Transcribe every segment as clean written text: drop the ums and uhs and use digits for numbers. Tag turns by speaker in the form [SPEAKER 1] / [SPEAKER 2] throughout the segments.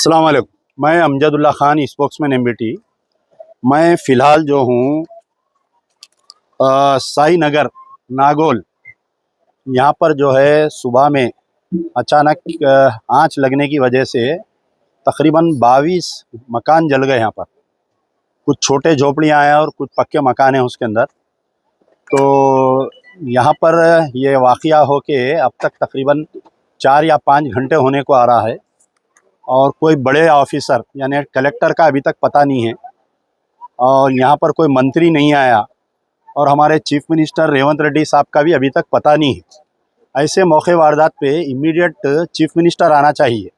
[SPEAKER 1] अस्सलाम वालेकुम। मैं अमजदुल्ला ख़ान, स्पोक्समैन एमबीटी। मैं फ़िलहाल जो हूँ साई नगर नागौल, यहाँ पर जो है सुबह में अचानक आँच लगने की वजह से तकरीबन 22 मकान जल गए। यहाँ पर कुछ छोटे झोपड़ियाँ हैं और कुछ पक्के मकान हैं उसके अंदर। तो यहाँ पर ये वाक़या हो के अब तक तकरीबन 4 या 5 घंटे होने को आ रहा है और कोई बड़े ऑफिसर यानी कलेक्टर का अभी तक पता नहीं है और यहाँ पर कोई मंत्री नहीं आया और हमारे चीफ मिनिस्टर रेवंत रेड्डी साहब का भी अभी तक पता नहीं है। ऐसे मौके वारदात पे इमीडिएट चीफ मिनिस्टर आना चाहिए।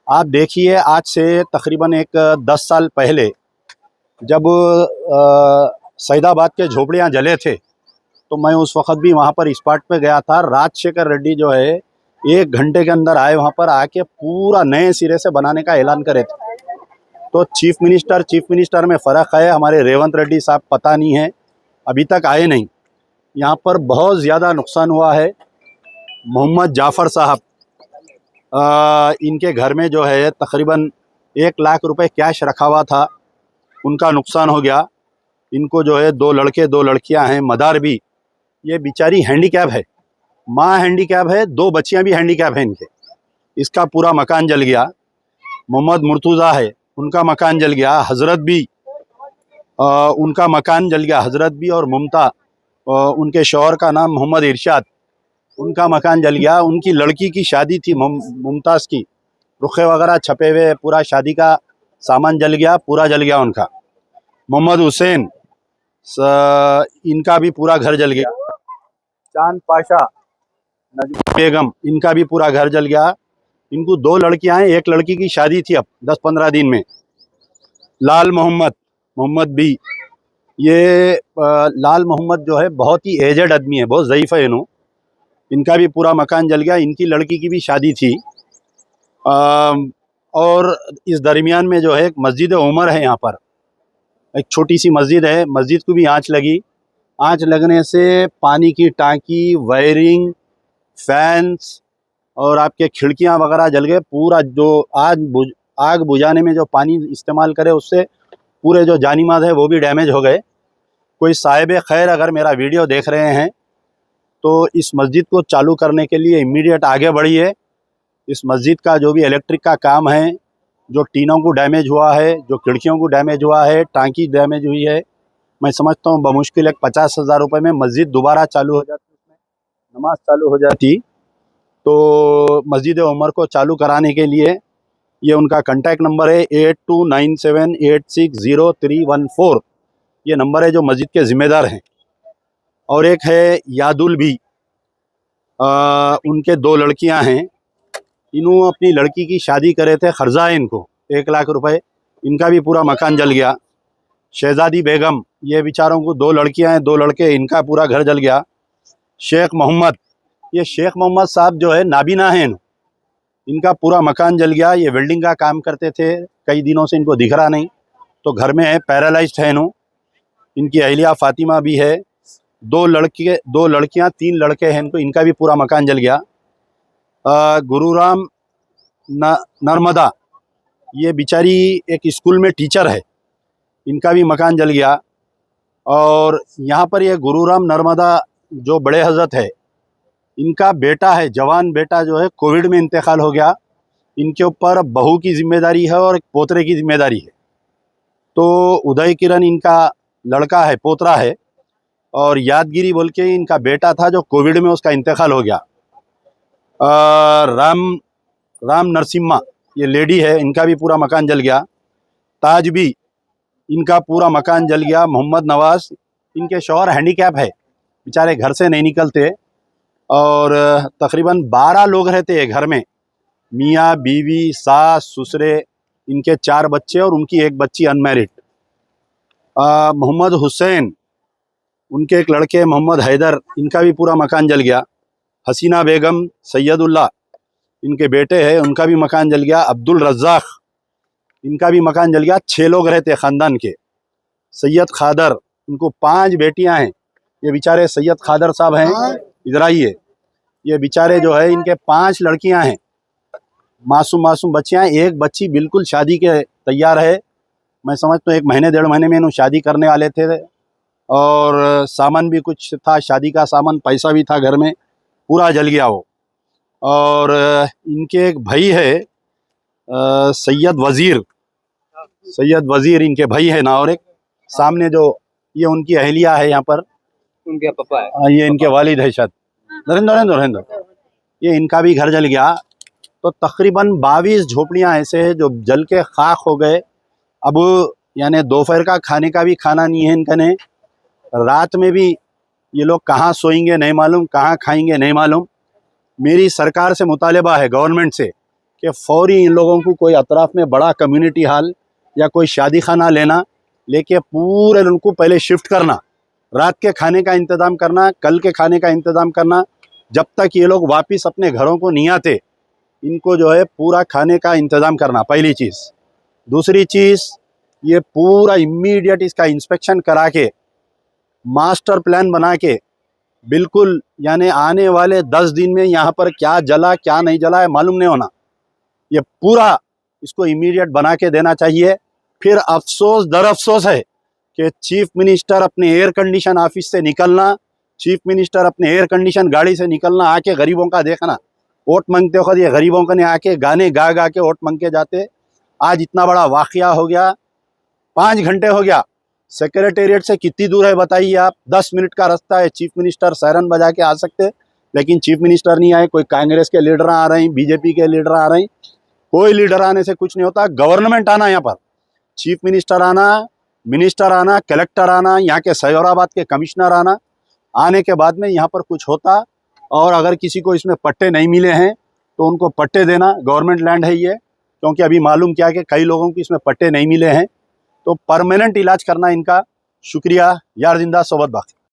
[SPEAKER 1] आप देखिए, आज से तकरीबन एक 10 साल पहले जब सैदाबाद के झोपड़ियाँ जले थे तो मैं उस वक़्त भी वहाँ पर स्पॉट पे गया था। राजशेखर रेड्डी जो है 1 घंटे के अंदर आए, वहाँ पर आके पूरा नए सिरे से बनाने का ऐलान करे थे। तो चीफ मिनिस्टर में फ़र्क है। हमारे रेवंत रेड्डी साहब पता नहीं है, अभी तक आए नहीं। यहाँ पर बहुत ज़्यादा नुकसान हुआ है। मोहम्मद जाफ़र साहब, इनके घर में जो है तकरीबन 1 लाख रुपए कैश रखा हुआ था, उनका नुकसान हो गया। इनको जो है 2 लड़के 2 लड़कियां हैं। मदार भी, ये बेचारी हैंडीकैप है, माँ हैंडीकैप है, 2 बच्चियां भी हैंडीकैप हैं इनके। इसका पूरा मकान जल गया। मोहम्मद मुर्तुज़ा है, उनका मकान जल गया। हज़रत भी, उनका मकान जल गया। हज़रत भी और मुमता, उनके शौहर का नाम मोहम्मद इरशाद, उनका मकान जल गया। उनकी लड़की की शादी थी मुमताज़ की, रुखे वगैरह छपे हुए, पूरा शादी का सामान जल गया, पूरा जल गया उनका। मोहम्मद हुसैन, इनका भी पूरा घर जल गया। चांद पाशा, नजमा बेगम, इनका भी पूरा घर जल गया। इनको 2 लड़कियां हैं, एक लड़की की शादी थी अब 10-15 दिन में। लाल मोहम्मद भी, ये लाल मोहम्मद जो है बहुत ही एजेड आदमी है, बहुत ज़ईफ़ है इनका भी पूरा मकान जल गया। इनकी लड़की की भी शादी थी। और इस दरमियान में जो है एक मस्जिद उमर है, यहाँ पर एक छोटी सी मस्जिद है, मस्जिद को भी आँच लगी। आँच लगने से पानी की टांकी, वायरिंग, फैंस और आपके खिड़कियां वगैरह जल गए। पूरा जो आग बुझाने में जो पानी इस्तेमाल करे, उससे पूरे जो जानीमाज है वो भी डैमेज हो गए। कोई साहिब खैर अगर मेरा वीडियो देख रहे हैं तो इस मस्जिद को चालू करने के लिए इमीडिएट आगे बढ़िए। इस मस्जिद का जो भी इलेक्ट्रिक का काम है, जो टीनों को डैमेज हुआ है, जो खिड़कियों को डैमेज हुआ है, टांकी डैमेज हुई है, मैं समझता हूँ बमुश्किल एक 50,000 रुपये में मस्जिद दोबारा चालू हो जाती, उसमें नमाज चालू हो जाती। तो मस्जिद उमर को चालू कराने के लिए ये उनका कांटेक्ट नंबर है 8297860314। ये नंबर है जो मस्जिद के ज़िम्मेदार हैं। और एक है यादुल भी, उनके 2 लड़कियां हैं। इन्होंने अपनी लड़की की शादी करे थे, कर्जा है इनको 1 लाख रुपए, इनका भी पूरा मकान जल गया। शहजादी बेगम, ये बेचारों को 2 लड़कियां हैं 2 लड़के, इनका पूरा घर जल गया। शेख मोहम्मद, ये शेख मोहम्मद साहब जो है नाबीना हैं, इनका पूरा मकान जल गया। ये वेल्डिंग का काम करते थे, कई दिनों से इनको दिख रहा नहीं, तो घर में है, पैरालाइज्ड है इनकी अहलिया फातिमा भी है। 2 लड़कियां 3 लड़के हैं इनको, इनका भी पूरा मकान जल गया। गुरुराम नर्मदा, ये बेचारी एक स्कूल में टीचर है, इनका भी मकान जल गया। और यहाँ पर ये गुरुराम नर्मदा जो बड़े हजरत है, इनका बेटा है, जवान बेटा जो है कोविड में इंतकाल हो गया। इनके ऊपर बहू की जिम्मेदारी है और एक पोतरे की जिम्मेदारी है। तो उदय किरण इनका लड़का है, पोतरा है, और यादगिरी बोल के इनका बेटा था जो कोविड में उसका इंतकाल हो गया। राम नरसिम्हा, ये लेडी है, इनका भी पूरा मकान जल गया। ताज भी, इनका पूरा मकान जल गया। मोहम्मद नवाज, इनके शौहर हैंडीकैप है, बेचारे घर से नहीं निकलते। और तकरीबन 12 लोग रहते हैं घर में, मियाँ बीवी, सास ससुरे, इनके 4 बच्चे और उनकी 1 बच्ची अनमैरिड। मोहम्मद हुसैन, उनके एक लड़के मोहम्मद हैदर, इनका भी पूरा मकान जल गया। हसीना बेगम, सैयदुल्ला, इनके बेटे हैं, उनका भी मकान जल गया। अब्दुल रज़्ज़ाक, इनका भी मकान जल गया। 6 लोग रहते ख़ानदान के। सैयद खादर, इनको 5 बेटियां हैं। ये बेचारे सैयद खादर साहब हैं, इधर आइए, ये बेचारे जो है इनके 5 लड़कियां हैं। मासूम मासूम बच्चियाँ, एक बच्ची बिल्कुल शादी के तैयार है। मैं समझता हूँ 1 महीने 1.5 महीने में इन्हों शादी करने वाले थे और सामान भी कुछ था, शादी का सामान, पैसा भी था घर में, पूरा जल गया वो। और इनके एक भाई है सैयद वज़ीर इनके भाई है ना, और एक सामने जो ये उनकी अहलिया है यहाँ पर,
[SPEAKER 2] उनके पापा है,
[SPEAKER 1] ये इनके वालिद है शायद, नरेंद्र, ये इनका भी घर जल गया। तो तकरीबन 22 झोपड़ियाँ ऐसे हैं जो जल के खाक हो गए। अब यानी दोपहर का खाने का भी खाना नहीं है इनका, ने रात में भी ये लोग कहाँ सोएंगे नहीं मालूम, कहाँ खाएंगे नहीं मालूम। मेरी सरकार से मुतालिबा है, गवर्नमेंट से, कि फ़ौरी इन लोगों को कोई अतराफ़ में बड़ा कम्युनिटी हॉल या कोई शादी खाना लेना, लेके पूरे उनको पहले शिफ्ट करना, रात के खाने का इंतज़ाम करना, कल के खाने का इंतज़ाम करना। जब तक ये लोग वापस अपने घरों को नहीं आते, इनको जो है पूरा खाने का इंतज़ाम करना, पहली चीज़। दूसरी चीज़, ये पूरा इमीडिएट इसका इंस्पेक्शन करा के, मास्टर प्लान बना के, बिल्कुल यानी आने वाले 10 दिन में यहाँ पर क्या जला क्या नहीं जला है मालूम नहीं होना, ये पूरा इसको इमीडिएट बना के देना चाहिए। फिर अफसोस दर अफसोस है कि चीफ मिनिस्टर अपने एयर कंडीशन ऑफिस से निकलना, चीफ मिनिस्टर अपने एयर कंडीशन गाड़ी से निकलना, आके गरीबों का देखना, वोट मांगते वक्त ये गरीबों का ने आके गाने गा गा के वोट मांग के जाते। आज इतना बड़ा वाक़या हो गया, 5 घंटे हो गया। सेक्रेटेरिएट से कितनी दूर है बताइए आप? 10 मिनट का रास्ता है। चीफ मिनिस्टर सायरन बजा के आ सकते, लेकिन चीफ मिनिस्टर नहीं आए। कोई कांग्रेस के लीडर आ रहे हैं, बीजेपी के लीडर आ रहे हैं, कोई लीडर आने से कुछ नहीं होता। गवर्नमेंट आना, यहाँ पर चीफ मिनिस्टर आना, मिनिस्टर आना, कलेक्टर आना, यहाँ के सैयराबाद के कमिश्नर आना, आने के बाद में यहाँ पर कुछ होता। और अगर किसी को इसमें पट्टे नहीं मिले हैं तो उनको पट्टे देना, गवर्नमेंट लैंड है ये, क्योंकि अभी मालूम क्या कि कई लोगों को इसमें पट्टे नहीं मिले हैं, तो परमानेंट इलाज करना इनका। शुक्रिया। यार जिंदा सोबत बाकी।